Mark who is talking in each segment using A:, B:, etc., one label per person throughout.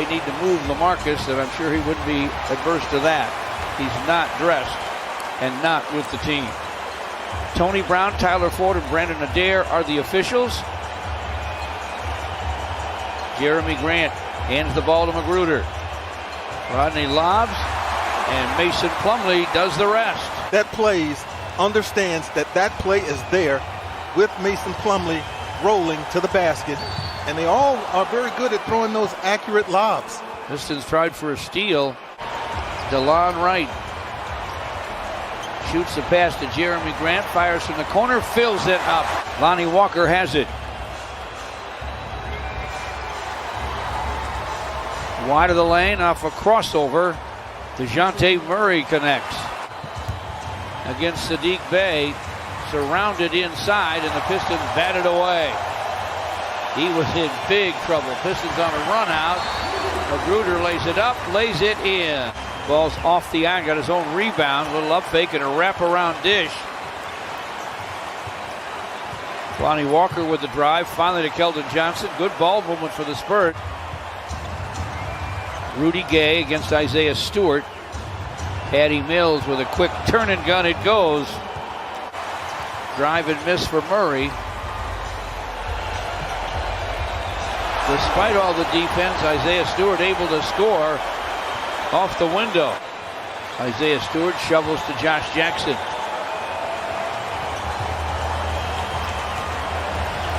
A: They need to move LaMarcus, and I'm sure he wouldn't be adverse to that. He's not dressed and not with the team. Tony Brown, Tyler Ford, and Brandon Adair are the officials. Jeremy Grant hands the ball to Magruder. Rodney lobs, and Mason Plumlee does the rest.
B: That plays understands that that play is there with Mason Plumlee rolling to the basket, and they all are very good at throwing those accurate lobs.
A: Pistons tried for a steal. DeLon Wright shoots the pass to Jeremy Grant, fires from the corner, fills it up. Lonnie Walker has it. Wide of the lane off a crossover. DeJounte Murray connects against Saddiq Bey, surrounded inside, and the Pistons batted away. He was in big trouble. Pistons on a run out. Magruder lays it up, lays it in. Ball's off the iron, got his own rebound, a little up fake and a wraparound dish. Lonnie Walker with the drive, finally to Keldon Johnson. Good ball movement for the Spurs. Rudy Gay against Isaiah Stewart. Patty Mills with a quick turn and gun, it goes. Drive and miss for Murray. Despite all the defense, Isaiah Stewart able to score off the window. Isaiah Stewart shovels to Josh Jackson.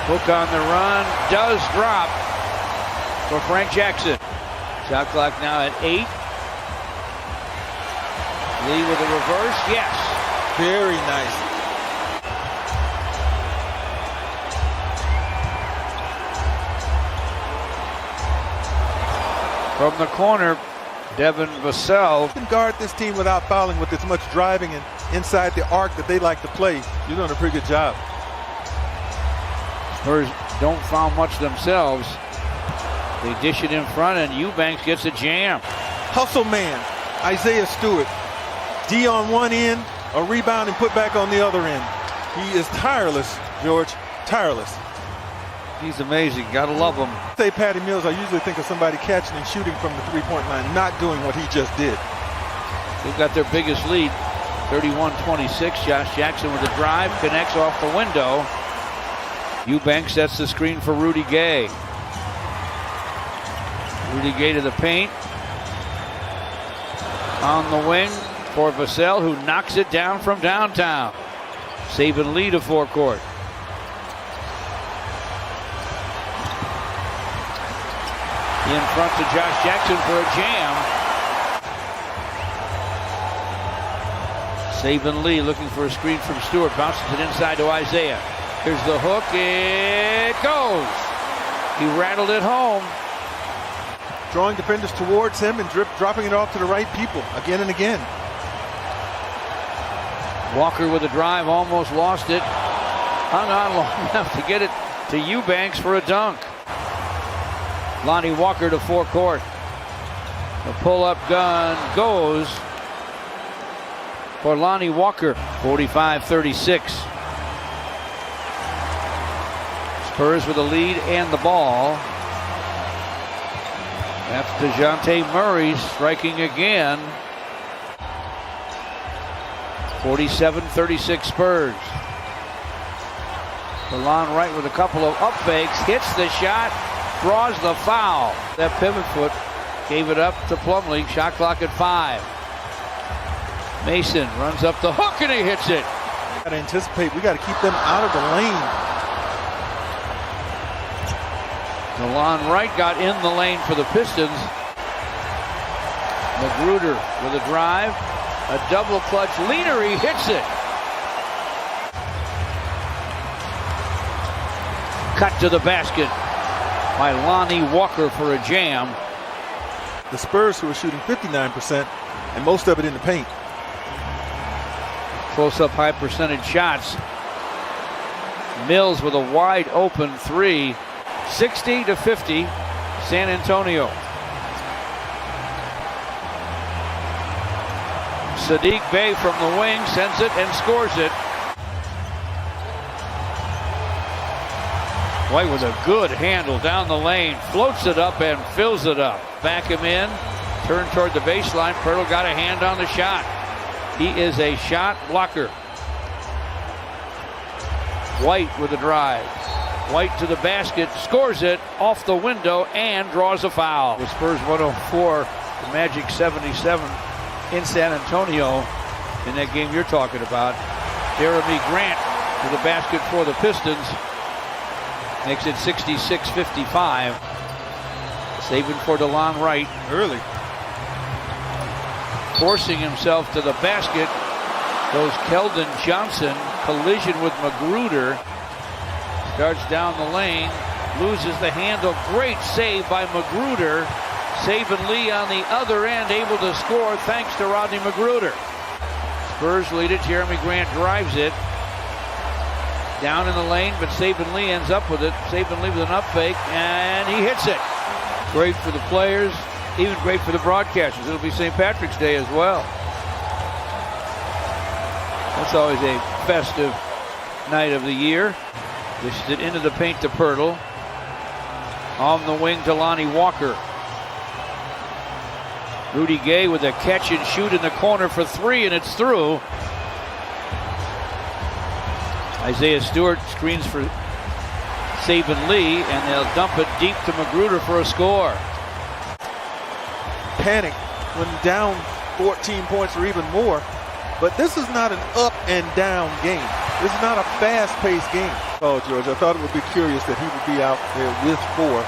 A: Hook on the run, does drop for Frank Jackson. Shot clock now at 8. Lee with a reverse, yes.
B: Very nice.
A: From the corner, Devin Vassell.
B: You can guard this team without fouling with as much driving and inside the arc that they like to play. You're doing a pretty good job.
A: Spurs don't foul much themselves. They dish it in front, and Eubanks gets a jam.
B: Hustle man, Isaiah Stewart. D on one end, a rebound and put back on the other end. He is tireless, George, tireless.
A: He's amazing, gotta love him.
B: Say Patty Mills, I usually think of somebody catching and shooting from the three-point line, not doing what he just did.
A: They've got their biggest lead, 31-26. Josh Jackson with a drive, connects off the window. Eubanks sets the screen for Rudy Gay. Rudy Gay to the paint. On the wing for Vassell, who knocks it down from downtown. Saban Lee to forecourt. In front to Josh Jackson for a jam. Saban Lee looking for a screen from Stewart. Bounces it inside to Isaiah. Here's the hook. It goes. He rattled it home.
B: Drawing defenders towards him and dropping it off to the right people again and again.
A: Walker with a drive, almost lost it. Hung on long enough to get it to Eubanks for a dunk. Lonnie Walker to forecourt. The pull-up gun goes for Lonnie Walker. 45-36. Spurs with the lead and the ball. That's DeJounte Murray striking again. 47-36 Spurs. DeLon Wright with a couple of up fakes, hits the shot, draws the foul. That pivot foot gave it up to Plumlee. Shot clock at 5. Mason runs up the hook and he hits it.
B: Got to anticipate. We got to keep them out of the lane.
A: DeLon Wright got in the lane for the Pistons. Magruder with a drive, a double clutch leader. He hits it. Cut to the basket by Lonnie Walker for a jam.
B: The Spurs, who are shooting 59%, and most of it in the paint.
A: Close-up high percentage shots. Mills with a wide open 3. 60-50, San Antonio. Saddiq Bey from the wing sends it and scores it. White with a good handle down the lane, floats it up and fills it up. back him in. Turn toward the baseline. Pirtle got a hand on the shot. He is a shot blocker. White with a drive. White to the basket, scores it off the window and draws a foul. The Spurs 104, the Magic 77 in San Antonio in that game you're talking about. Jeremy Grant to the basket for the Pistons. Makes it 66-55. Saving for DeLon Wright.
B: Early.
A: Forcing himself to the basket goes Keldon Johnson. Collision with Magruder. Starts down the lane. Loses the handle. Great save by Magruder. Saban Lee on the other end, able to score thanks to Rodney Magruder. Spurs lead it. Jeremy Grant drives it. Down in the lane, but Saban Lee ends up with it. Saban Lee with an up fake, and he hits it. Great for the players, even great for the broadcasters. It'll be St. Patrick's Day as well. That's always a festive night of the year. Dishes it into the paint to Pirtle. On the wing to Lonnie Walker. Rudy Gay with a catch and shoot in the corner for three, and it's through. Isaiah Stewart screens for Saban Lee, and they'll dump it deep to Magruder for a score.
B: Panic when down 14 points or even more. But this is not an up and down game. This is not a fast-paced game. Oh, George, I thought it would be curious that he would be out there with 4.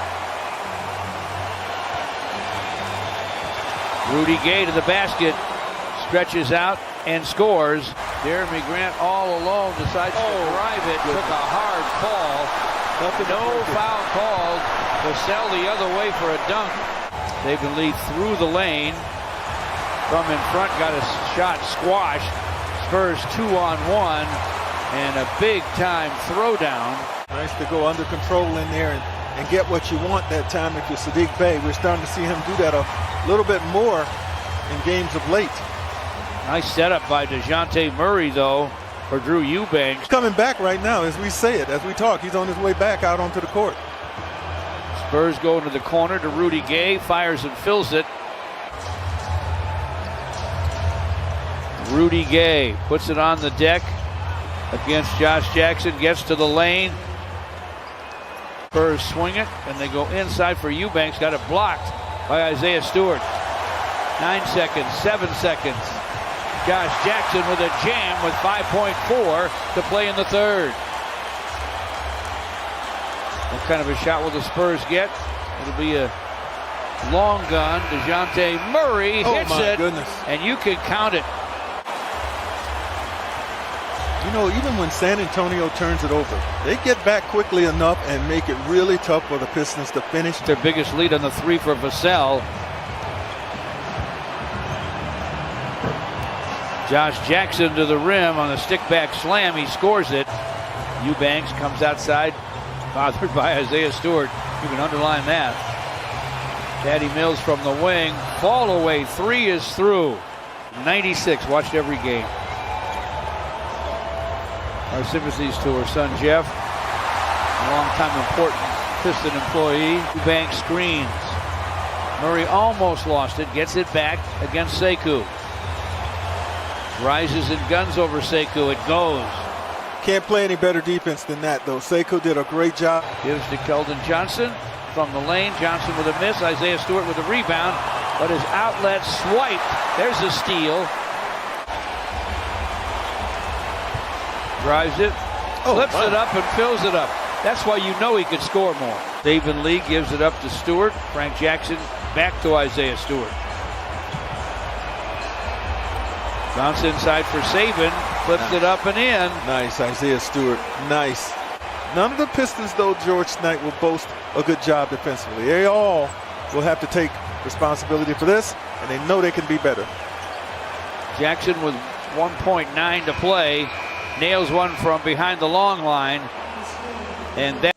A: Rudy Gay to the basket, stretches out and scores. Jeremy Grant all alone decides to drive it. Took a hard call. No foul called. Vassell the other way for a dunk. Saban Lee through the lane. From in front, got a shot squashed. Spurs 2-on-1, and a big-time throwdown.
B: Nice to go under control in there and get what you want that time if you're Saddiq Bey. We're starting to see him do that a little bit more in games of late.
A: Nice setup by DeJounte Murray, though, for Drew Eubanks.
B: He's coming back right now as we say it, as we talk. He's on his way back out onto the court.
A: Spurs go into the corner to Rudy Gay, fires and fills it. Rudy Gay puts it on the deck against Josh Jackson, gets to the lane. Spurs swing it, and they go inside for Eubanks. Got it blocked by Isaiah Stewart. 9 seconds, 7 seconds. Josh Jackson with a jam with 5.4 to play in the third. What kind of a shot will the Spurs get? It'll be a long gun. DeJounte Murray hits it,
B: goodness.
A: And you can count it.
B: You know, even when San Antonio turns it over, they get back quickly enough and make it really tough for the Pistons to finish.
A: Their biggest lead on the three for Vassell. Josh Jackson to the rim on a stick-back slam. He scores it. Eubanks comes outside, bothered by Isaiah Stewart. You can underline that. Patty Mills from the wing. Fall away. 3 is through. 96. Watched every game. Our sympathies to her son Jeff, a long-time important Piston employee. Eubanks screens. Murray almost lost it. Gets it back against Sekou. Rises and guns over Sekou. It goes.
B: Can't play any better defense than that, though. Sekou did a great job.
A: Gives to Keldon Johnson from the lane. Johnson with a miss. Isaiah Stewart with a rebound. But his outlet swiped. There's a steal. Drives it. Flips it up and fills it up. That's why you know he could score more. Saban Lee gives it up to Stewart. Frank Jackson back to Isaiah Stewart. Bounce inside for Saban. Flips it up and in.
B: Nice, Isaiah Stewart. Nice. None of the Pistons, though, George, tonight will boast a good job defensively. They all will have to take responsibility for this, and they know they can be better.
A: Jackson with 1.9 to play. Nails one from behind the long line. And that